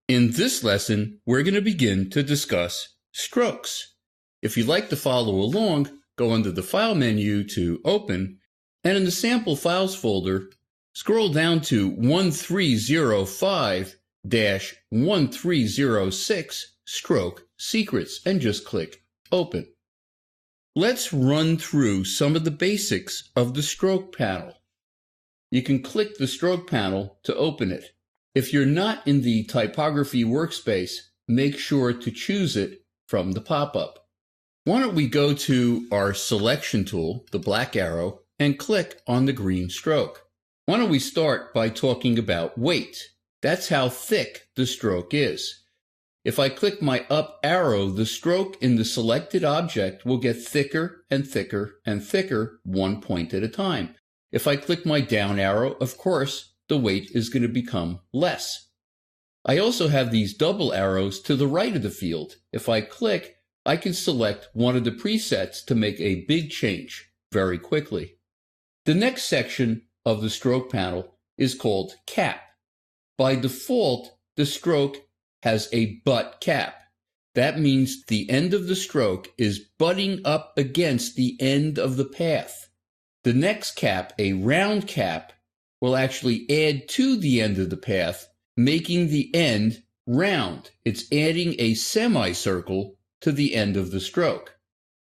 In this lesson, we're going to begin to discuss strokes. If you'd like to follow along, go under the File menu to Open, and in the Sample Files folder, scroll down to 1305-1306 Stroke Secrets and just click Open. Let's run through some of the basics of the stroke panel. You can click the stroke panel to open it. If you're not in the typography workspace, make sure to choose it from the pop-up. Why don't we go to our selection tool, the black arrow, and click on the green stroke. Why don't we start by talking about weight? That's how thick the stroke is. If I click my up arrow, the stroke in the selected object will get thicker and thicker and thicker, one point at a time. If I click my down arrow, of course, the weight is going to become less. I also have these double arrows to the right of the field. If I click, I can select one of the presets to make a big change very quickly. The next section of the stroke panel is called cap. By default, the stroke has a butt cap. That means the end of the stroke is butting up against the end of the path. The next cap, a round cap, will actually add to the end of the path, making the end round. It's adding a semicircle to the end of the stroke.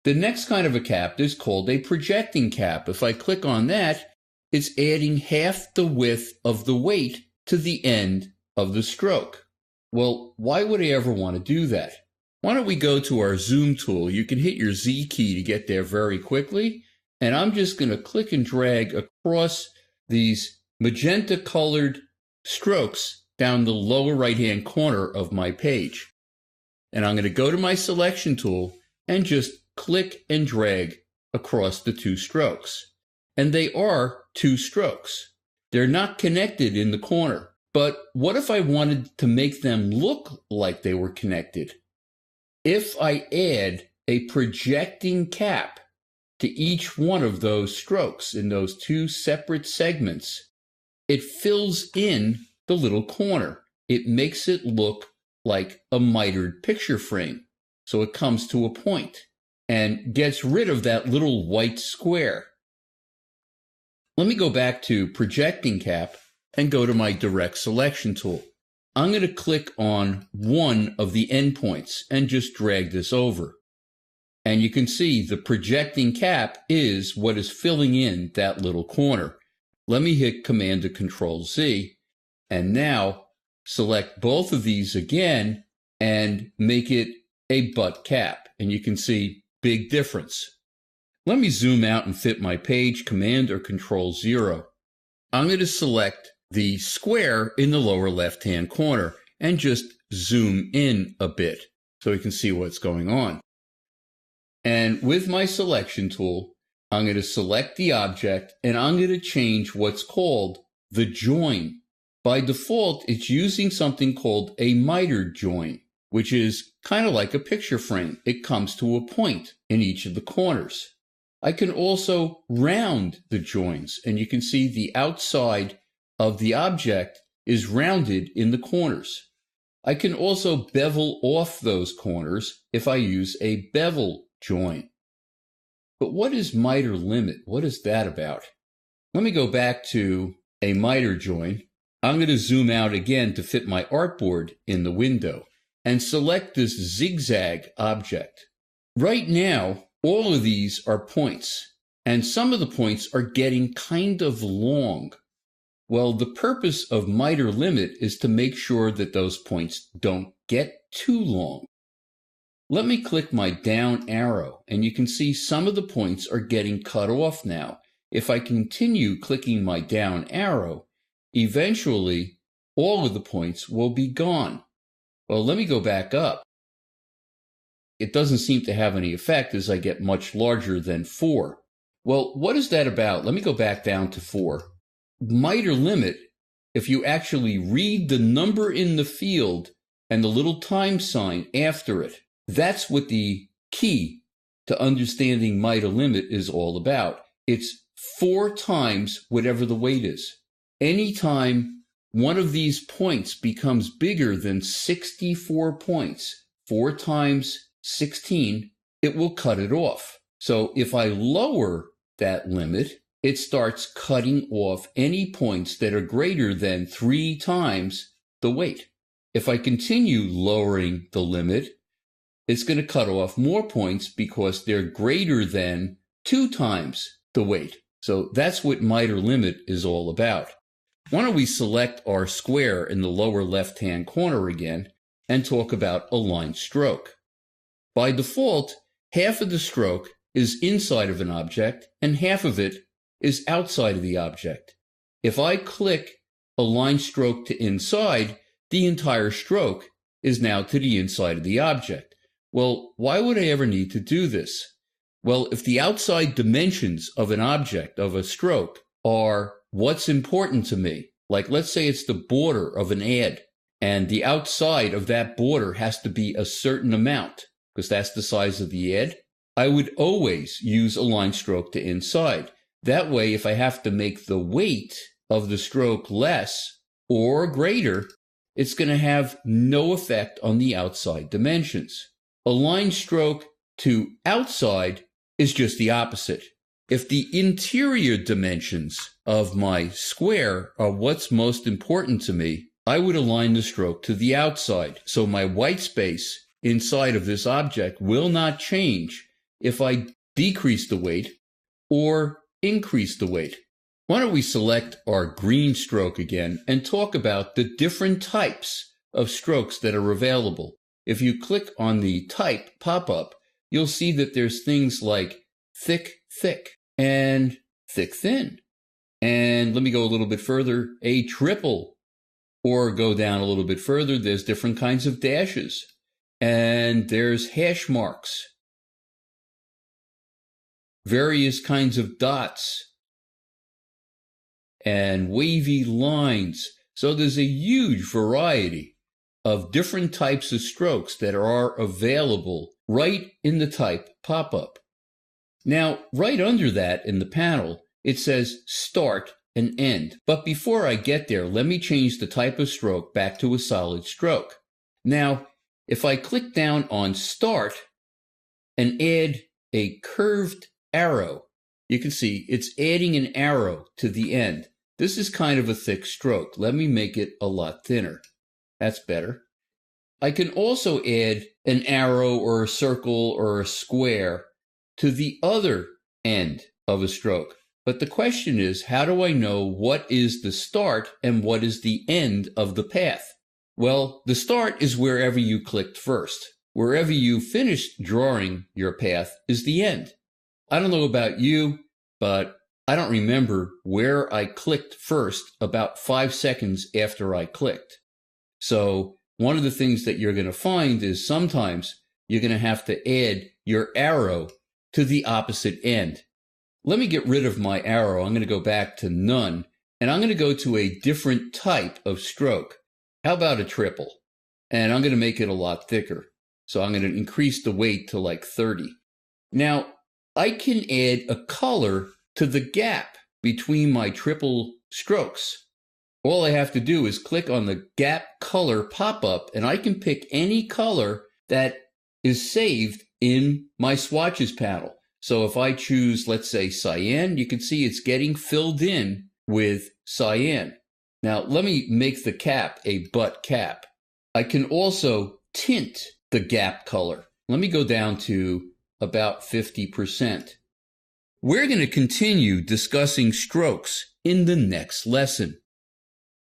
The next kind of a cap is called a projecting cap. If I click on that, it's adding half the width of the weight to the end of the stroke. Well, why would I ever want to do that? Why don't we go to our zoom tool? You can hit your Z key to get there very quickly. And I'm just going to click and drag across these magenta colored strokes down the lower right hand corner of my page. And I'm going to go to my selection tool and just click and drag across the two strokes. And they are two strokes. They're not connected in the corner. But what if I wanted to make them look like they were connected? If I add a projecting cap to each one of those strokes in those two separate segments, it fills in the little corner. It makes it look like a mitered picture frame. So it comes to a point and gets rid of that little white square. Let me go back to projecting cap and go to my direct selection tool. I'm going to click on one of the endpoints and just drag this over. And you can see the projecting cap is what is filling in that little corner. Let me hit Command or Control Z, and now select both of these again and make it a butt cap. And you can see big difference. Let me zoom out and fit my page, Command or Control 0. I'm going to select the square in the lower left-hand corner and just zoom in a bit so we can see what's going on. And with my selection tool, I'm going to select the object and I'm going to change what's called the join. By default, it's using something called a mitered join, which is kind of like a picture frame. It comes to a point in each of the corners. I can also round the joins, and you can see the outside of the object is rounded in the corners. I can also bevel off those corners if I use a bevel join. But what is miter limit? What is that about? Let me go back to a miter join. I'm going to zoom out again to fit my artboard in the window and select this zigzag object. Right now, all of these are points, and some of the points are getting kind of long. Well, the purpose of miter limit is to make sure that those points don't get too long. Let me click my down arrow, and you can see some of the points are getting cut off now. If I continue clicking my down arrow, eventually all of the points will be gone. Well, let me go back up. It doesn't seem to have any effect as I get much larger than 4. Well, what is that about? Let me go back down to 4. Miter limit, if you actually read the number in the field and the little time sign after it, that's what the key to understanding miter limit is all about. It's 4 times whatever the weight is. Anytime one of these points becomes bigger than 64 points, 4 times 16, it will cut it off. So if I lower that limit, it starts cutting off any points that are greater than 3 times the weight. If I continue lowering the limit, it's going to cut off more points because they're greater than 2 times the weight. So that's what miter limit is all about. Why don't we select our square in the lower left-hand corner again and talk about a line stroke. By default, half of the stroke is inside of an object and half of it is outside of the object. If I click a line stroke to inside, the entire stroke is now to the inside of the object. Well, why would I ever need to do this? Well, if the outside dimensions of an object, of a stroke, are what's important to me, like let's say it's the border of an ad, and the outside of that border has to be a certain amount, because that's the size of the ad, I would always use a line stroke to inside. That way, if I have to make the weight of the stroke less or greater, it's going to have no effect on the outside dimensions. A line stroke to outside is just the opposite. If the interior dimensions of my square are what's most important to me, I would align the stroke to the outside. So my white space inside of this object will not change if I decrease the weight or increase the weight. Why don't we select our green stroke again and talk about the different types of strokes that are available. If you click on the type pop-up, you'll see that there's things like thick, thick, and thick, thin. And let me go a little bit further, a triple, or go down a little bit further, there's different kinds of dashes, and there's hash marks, various kinds of dots, and wavy lines. So there's a huge variety of different types of strokes that are available right in the type pop-up. Now, right under that in the panel, it says Start and End. But before I get there, let me change the type of stroke back to a solid stroke. Now, if I click down on Start and add a curved arrow, you can see it's adding an arrow to the end. This is kind of a thick stroke. Let me make it a lot thinner. That's better. I can also add an arrow or a circle or a square to the other end of a stroke. But the question is, how do I know what is the start and what is the end of the path? Well, the start is wherever you clicked first. Wherever you finished drawing your path is the end. I don't know about you, but I don't remember where I clicked first about 5 seconds after I clicked. So one of the things that you're going to find is sometimes you're going to have to add your arrow to the opposite end. Let me get rid of my arrow. I'm going to go back to none, and I'm going to go to a different type of stroke. How about a triple? And I'm going to make it a lot thicker. So I'm going to increase the weight to like 30. Now, I can add a color to the gap between my triple strokes. All I have to do is click on the gap color pop-up, and I can pick any color that is saved in my swatches panel. So if I choose, let's say, cyan, you can see it's getting filled in with cyan. Now, let me make the cap a butt cap. I can also tint the gap color. Let me go down to about 50%. We're going to continue discussing strokes in the next lesson.